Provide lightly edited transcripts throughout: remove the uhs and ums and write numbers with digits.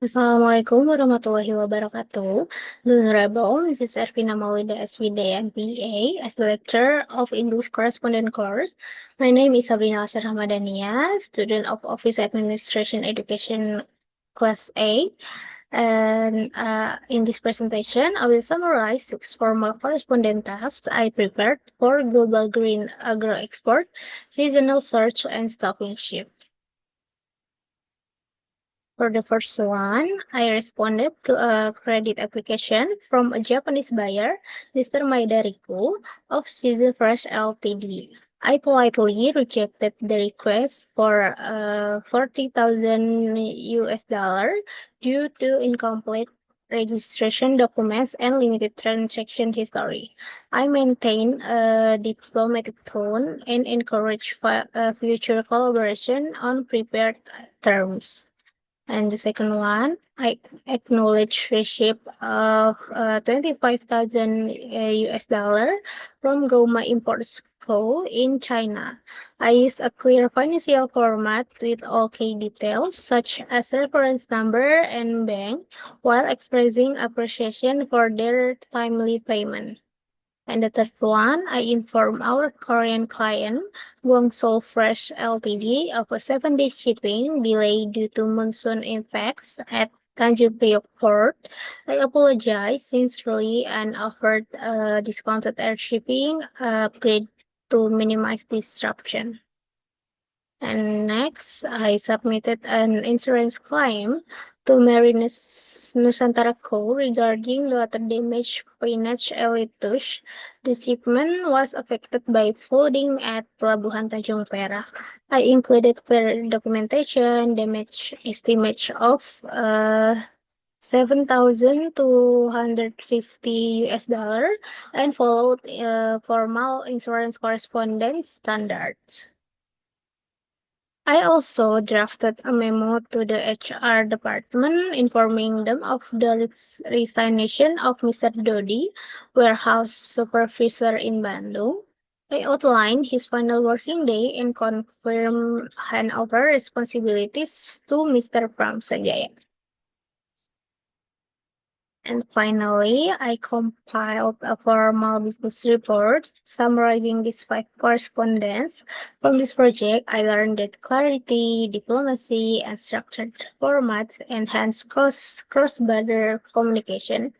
Assalamualaikum warahmatullahi wabarakatuh. The Honorable Mrs. Ervina Maulida SVD MPA, as the lecturer of English Correspondent Course. My name is Sabrina Asher Hamadania, student of Office Administration Education Class A. And in this presentation, I will summarize 6 formal correspondent tasks I prepared for Global Green Agro Export, Seasonal Search, and Stocking Ship. For the first one, I responded to a credit application from a Japanese buyer, Mr. Maeda Riku of Season Fresh Ltd. I politely rejected the request for 40,000 US dollar due to incomplete registration documents and limited transaction history. I maintain a diplomatic tone and encourage future collaboration on prepared terms. And the second one, I acknowledge receipt of 25,000 US dollar from Goma Imports Co. in China. I use a clear financial format with all key details such as reference number and bank while expressing appreciation for their timely payment. And the third one, I inform our Korean client, Guangzhou Fresh Ltd, of a 7-day shipping delay due to monsoon impacts at Tanjung Priok Port. I apologize sincerely and offered a discounted air shipping upgrade to minimize disruption. And next, I submitted an insurance claim to Marinus Nusantara Co. regarding the water damage Pinach Elitush. The shipment was affected by flooding at Pelabuhan Tanjung Perak. I included clear documentation, damage estimate of 7,250 US dollar and followed formal insurance correspondence standards. I also drafted a memo to the HR department informing them of the resignation of Mr. Dodi, warehouse supervisor in Bandung. I outlined his final working day and confirmed handover responsibilities to Mr. Pram Sanjaya. And finally, I compiled a formal business report summarizing these 5 correspondence. From this project, I learned that clarity, diplomacy, and structured formats enhance cross-border communication.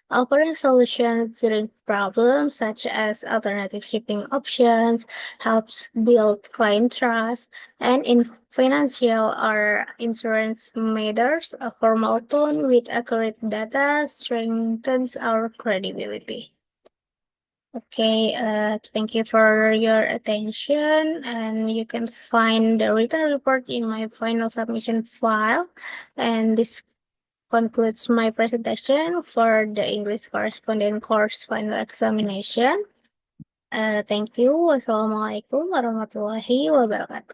Offering solutions during problems such as alternative shipping options helps build client trust, and in financial or insurance matters, a formal tone with accurate data strengthens our credibility. Okay, thank you for your attention, and you can find the written report in my final submission file. And this concludes my presentation for the English Correspondent Course final examination. Thank you. Wassalamualaikum warahmatullahi wabarakatuh.